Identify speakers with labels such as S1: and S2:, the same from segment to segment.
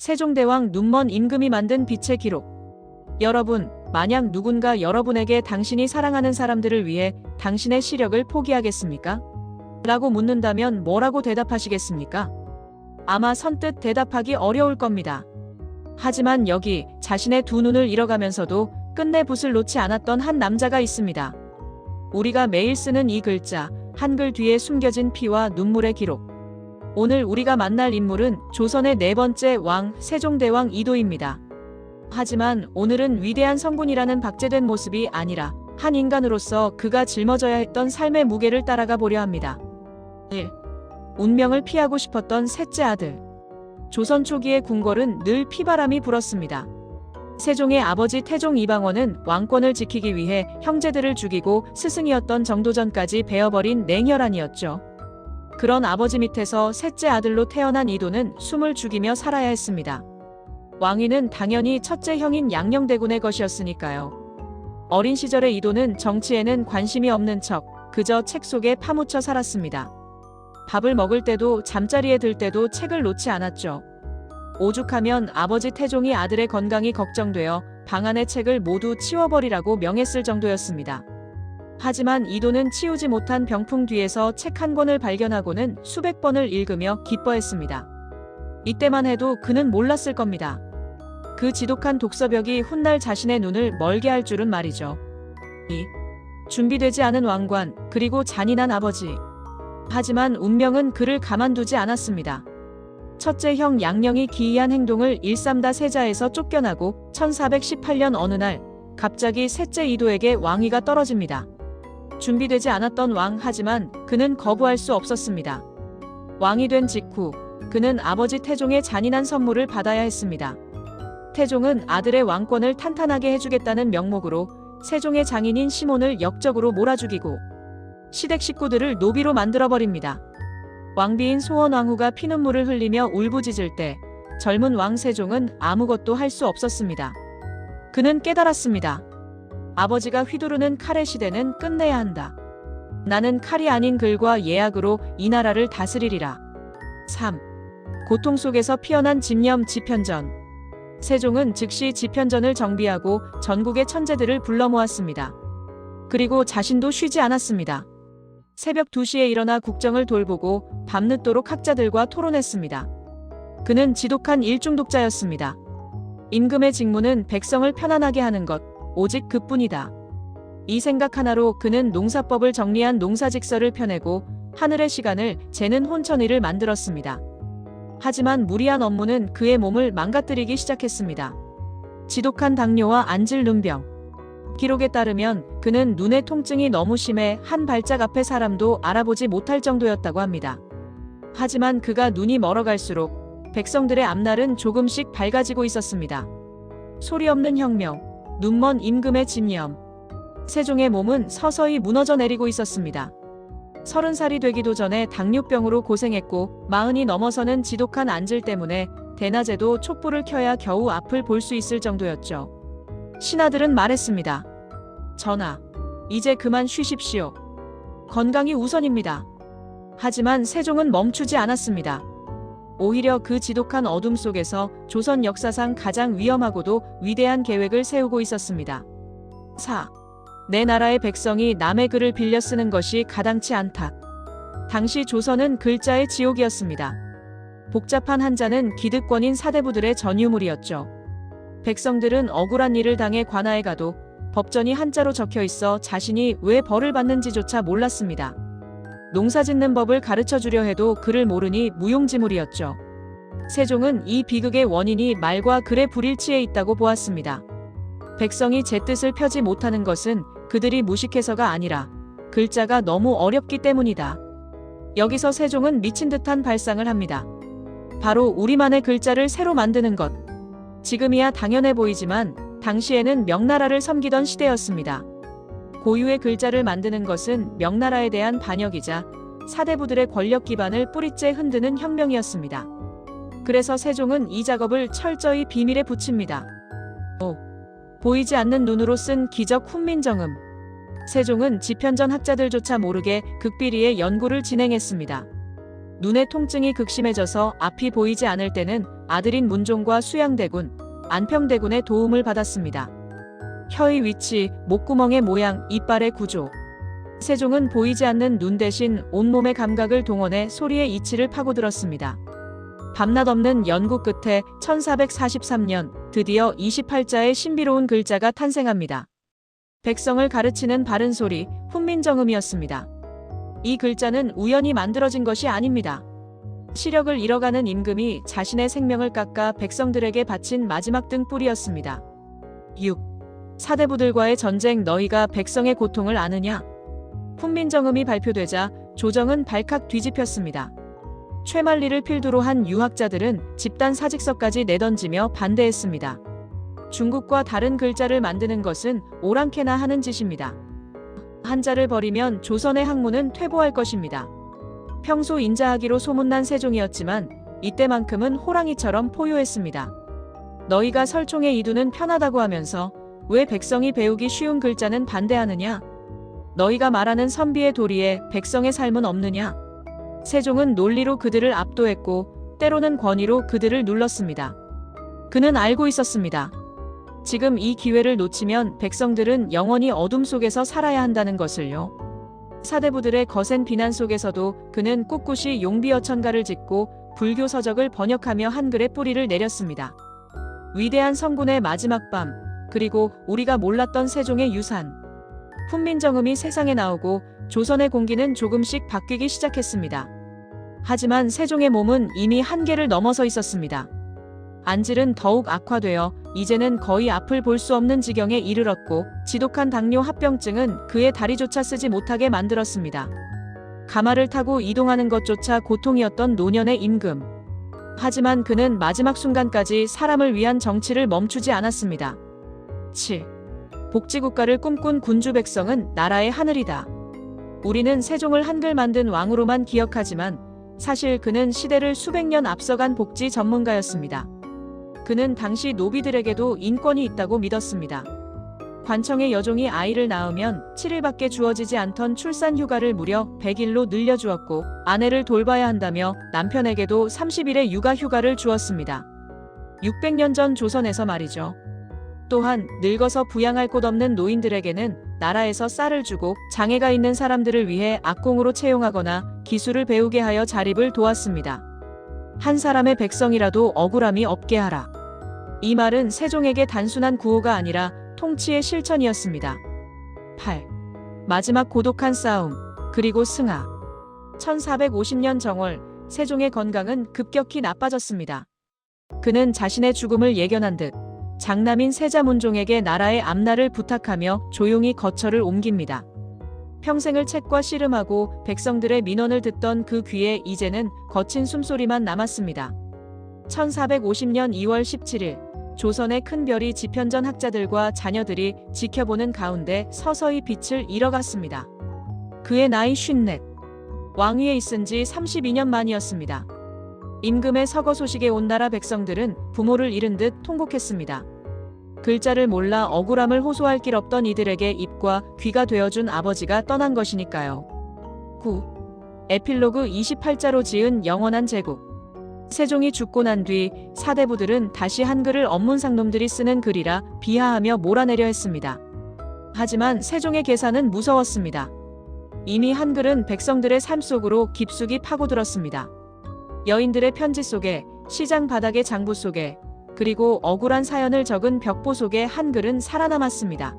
S1: 세종대왕 눈먼 임금이 만든 빛의 기록. 여러분, 만약 누군가 여러분에게 당신이 사랑하는 사람들을 위해 당신의 시력을 포기하겠습니까? 라고 묻는다면 뭐라고 대답하시겠습니까? 아마 선뜻 대답하기 어려울 겁니다. 하지만 여기 자신의 두 눈을 잃어가면서도 끝내 붓을 놓지 않았던 한 남자가 있습니다. 우리가 매일 쓰는 이 글자, 한글 뒤에 숨겨진 피와 눈물의 기록. 오늘 우리가 만날 인물은 조선의 네 번째 왕 세종대왕 이도입니다. 하지만 오늘은 위대한 성군이라는 박제된 모습이 아니라 한 인간으로서 그가 짊어져야 했던 삶의 무게를 따라가 보려 합니다. 1. 운명을 피하고 싶었던 셋째 아들. 조선 초기의 궁궐은 늘 피바람이 불었습니다. 세종의 아버지 태종 이방원은 왕권을 지키기 위해 형제들을 죽이고 스승이었던 정도전까지 베어버린 냉혈한이었죠. 그런 아버지 밑에서 셋째 아들로 태어난 이도는 숨을 죽이며 살아야 했습니다. 왕위는 당연히 첫째 형인 양녕대군의 것이었으니까요. 어린 시절의 이도는 정치에는 관심이 없는 척 그저 책 속에 파묻혀 살았습니다. 밥을 먹을 때도 잠자리에 들 때도 책을 놓지 않았죠. 오죽하면 아버지 태종이 아들의 건강이 걱정되어 방 안의 책을 모두 치워버리라고 명했을 정도였습니다. 하지만 이도는 치우지 못한 병풍 뒤에서 책 한 권을 발견하고는 수백 번을 읽으며 기뻐했습니다. 이때만 해도 그는 몰랐을 겁니다. 그 지독한 독서벽이 훗날 자신의 눈을 멀게 할 줄은 말이죠. 2. 준비되지 않은 왕관, 그리고 잔인한 아버지. 하지만 운명은 그를 가만두지 않았습니다. 첫째 형 양녕이 기이한 행동을 일삼다 세자에서 쫓겨나고 1418년 어느 날 갑자기 셋째 이도에게 왕위가 떨어집니다. 준비되지 않았던 왕, 하지만 그는 거부할 수 없었습니다. 왕이 된 직후 그는 아버지 태종의 잔인한 선물을 받아야 했습니다. 태종은 아들의 왕권을 탄탄하게 해주겠다는 명목으로 세종의 장인인 시몬을 역적으로 몰아 죽이고 시댁 식구들을 노비로 만들어버립니다. 왕비인 소원왕후가 피눈물을 흘리며 울부짖을 때 젊은 왕 세종은 아무것도 할 수 없었습니다. 그는 깨달았습니다. 아버지가 휘두르는 칼의 시대는 끝내야 한다. 나는 칼이 아닌 글과 예약으로 이 나라를 다스리리라. 3. 고통 속에서 피어난 집념 집현전. 세종은 즉시 집현전을 정비하고 전국의 천재들을 불러 모았습니다. 그리고 자신도 쉬지 않았습니다. 새벽 2시에 일어나 국정을 돌보고 밤늦도록 학자들과 토론했습니다. 그는 지독한 일중독자였습니다. 임금의 직무는 백성을 편안하게 하는 것, 오직 그뿐이다. 이 생각 하나로 그는 농사법을 정리한 농사직서를 펴내고 하늘의 시간을 재는 혼천일을 만들었습니다. 하지만 무리한 업무는 그의 몸을 망가뜨리기 시작했습니다. 지독한 당뇨와 안질 눈병. 기록에 따르면 그는 눈의 통증이 너무 심해 한 발작 앞의 사람도 알아보지 못할 정도였다고 합니다. 하지만 그가 눈이 멀어갈수록 백성들의 앞날은 조금씩 밝아지고 있었습니다. 소리 없는 혁명, 눈먼 임금의 집념. 세종의 몸은 서서히 무너져 내리고 있었습니다. 30살이 되기도 전에 당뇨병으로 고생했고 40이 넘어서는 지독한 안질 때문에 대낮에도 촛불을 켜야 겨우 앞을 볼 수 있을 정도였죠. 신하들은 말했습니다. 전하, 이제 그만 쉬십시오. 건강이 우선입니다. 하지만 세종은 멈추지 않았습니다. 오히려 그 지독한 어둠 속에서 조선 역사상 가장 위험하고도 위대한 계획을 세우고 있었습니다. 4. 내 나라의 백성이 남의 글을 빌려 쓰는 것이 가당치 않다. 당시 조선은 글자의 지옥이었습니다. 복잡한 한자는 기득권인 사대부들의 전유물이었죠. 백성들은 억울한 일을 당해 관아에 가도 법전이 한자로 적혀 있어 자신이 왜 벌을 받는지조차 몰랐습니다. 농사짓는 법을 가르쳐 주려 해도 글을 모르니 무용지물이었죠. 세종은 이 비극의 원인이 말과 글의 불일치에 있다고 보았습니다. 백성이 제 뜻을 펴지 못하는 것은 그들이 무식해서가 아니라 글자가 너무 어렵기 때문이다. 여기서 세종은 미친 듯한 발상을 합니다. 바로 우리만의 글자를 새로 만드는 것. 지금이야 당연해 보이지만 당시에는 명나라를 섬기던 시대였습니다. 고유의 글자를 만드는 것은 명나라에 대한 반역이자 사대부들의 권력 기반을 뿌리째 흔드는 혁명이었습니다. 그래서 세종은 이 작업을 철저히 비밀에 붙입니다. 5. 보이지 않는 눈으로 쓴 기적 훈민정음. 세종은 집현전 학자들조차 모르게 극비리의 연구를 진행했습니다. 눈의 통증이 극심해져서 앞이 보이지 않을 때는 아들인 문종과 수양대군, 안평대군의 도움을 받았습니다. 혀의 위치, 목구멍의 모양, 이빨의 구조. 세종은 보이지 않는 눈 대신 온몸의 감각을 동원해 소리의 이치를 파고들었습니다. 밤낮 없는 연구 끝에 1443년 드디어 28자의 신비로운 글자가 탄생합니다. 백성을 가르치는 바른 소리, 훈민정음이었습니다. 이 글자는 우연히 만들어진 것이 아닙니다. 시력을 잃어가는 임금이 자신의 생명을 깎아 백성들에게 바친 마지막 등불이었습니다. 6. 사대부들과의 전쟁. 너희가 백성의 고통을 아느냐? 훈민정음이 발표되자 조정은 발칵 뒤집혔습니다. 최만리를 필두로 한 유학자들은 집단 사직서까지 내던지며 반대했습니다. 중국과 다른 글자를 만드는 것은 오랑캐나 하는 짓입니다. 한자를 버리면 조선의 학문은 퇴보할 것입니다. 평소 인자하기로 소문난 세종이었지만 이때만큼은 호랑이처럼 포효했습니다. 너희가 설총의 이두는 편하다고 하면서 왜 백성이 배우기 쉬운 글자는 반대하느냐? 너희가 말하는 선비의 도리에 백성의 삶은 없느냐? 세종은 논리로 그들을 압도했고 때로는 권위로 그들을 눌렀습니다. 그는 알고 있었습니다. 지금 이 기회를 놓치면 백성들은 영원히 어둠 속에서 살아야 한다는 것을요. 사대부들의 거센 비난 속에서도 그는 꿋꿋이 용비어천가를 짓고 불교 서적을 번역하며 한글의 뿌리를 내렸습니다. 위대한 성군의 마지막 밤, 그리고 우리가 몰랐던 세종의 유산. 훈민정음이 세상에 나오고 조선의 공기는 조금씩 바뀌기 시작했습니다. 하지만 세종의 몸은 이미 한계를 넘어서 있었습니다. 안질은 더욱 악화되어 이제는 거의 앞을 볼 수 없는 지경에 이르렀고 지독한 당뇨 합병증은 그의 다리조차 쓰지 못하게 만들었습니다. 가마를 타고 이동하는 것조차 고통이었던 노년의 임금. 하지만 그는 마지막 순간까지 사람을 위한 정치를 멈추지 않았습니다. 7. 복지국가를 꿈꾼 군주 백성은 나라의 하늘이다. 우리는 세종을 한글 만든 왕으로만 기억하지만 사실 그는 시대를 수백 년 앞서간 복지 전문가였습니다. 그는 당시 노비들에게도 인권이 있다고 믿었습니다. 관청의 여종이 아이를 낳으면 7일밖에 주어지지 않던 출산 휴가를 무려 100일로 늘려주었고 아내를 돌봐야 한다며 남편에게도 30일의 육아 휴가를 주었습니다. 600년 전 조선에서 말이죠. 또한 늙어서 부양할 곳 없는 노인들에게는 나라에서 쌀을 주고 장애가 있는 사람들을 위해 악공으로 채용하거나 기술을 배우게 하여 자립을 도왔습니다. 한 사람의 백성이라도 억울함이 없게 하라. 이 말은 세종에게 단순한 구호가 아니라 통치의 실천이었습니다. 8. 마지막 고독한 싸움, 그리고 승하. 1450년 정월, 세종의 건강은 급격히 나빠졌습니다. 그는 자신의 죽음을 예견한 듯 장남인 세자문종에게 나라의 앞날을 부탁하며 조용히 거처를 옮깁니다. 평생을 책과 씨름하고 백성들의 민원을 듣던 그 귀에 이제는 거친 숨소리만 남았습니다. 1450년 2월 17일, 조선의 큰 별이 지편전 학자들과 자녀들이 지켜보는 가운데 서서히 빛을 잃어갔습니다. 그의 나이 54. 왕위에 있은 지 32년 만이었습니다. 임금의 서거 소식에 온 나라 백성들은 부모를 잃은 듯 통곡했습니다. 글자를 몰라 억울함을 호소할 길 없던 이들에게 입과 귀가 되어준 아버지가 떠난 것이니까요. 9. 에필로그 28자로 지은 영원한 제국. 세종이 죽고 난 뒤 사대부들은 다시 한글을 업문상놈들이 쓰는 글이라 비하하며 몰아내려 했습니다. 하지만 세종의 계산은 무서웠습니다. 이미 한글은 백성들의 삶 속으로 깊숙이 파고들었습니다. 여인들의 편지 속에, 시장 바닥의 장부 속에, 그리고 억울한 사연을 적은 벽보 속에 한글은 살아남았습니다.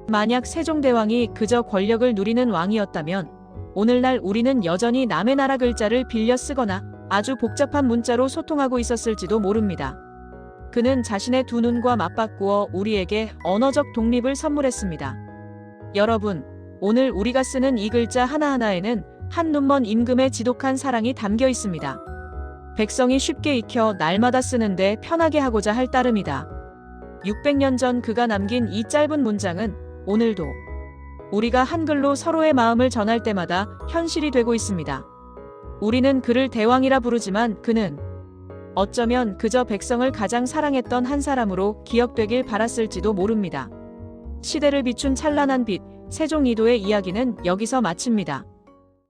S1: 만약 세종대왕이 그저 권력을 누리는 왕이었다면 오늘날 우리는 여전히 남의 나라 글자를 빌려 쓰거나 아주 복잡한 문자로 소통하고 있었을지도 모릅니다. 그는 자신의 두 눈과 맞바꾸어 우리에게 언어적 독립을 선물했습니다. 여러분, 오늘 우리가 쓰는 이 글자 하나하나에는 한 눈먼 임금의 지독한 사랑이 담겨 있습니다. 백성이 쉽게 익혀 날마다 쓰는데 편하게 하고자 할 따름이다. 600년 전 그가 남긴 이 짧은 문장은 오늘도 우리가 한글로 서로의 마음을 전할 때마다 현실이 되고 있습니다. 우리는 그를 대왕이라 부르지만 그는 어쩌면 그저 백성을 가장 사랑했던 한 사람으로 기억되길 바랐을지도 모릅니다. 시대를 비춘 찬란한 빛, 세종 2도의 이야기는 여기서 마칩니다.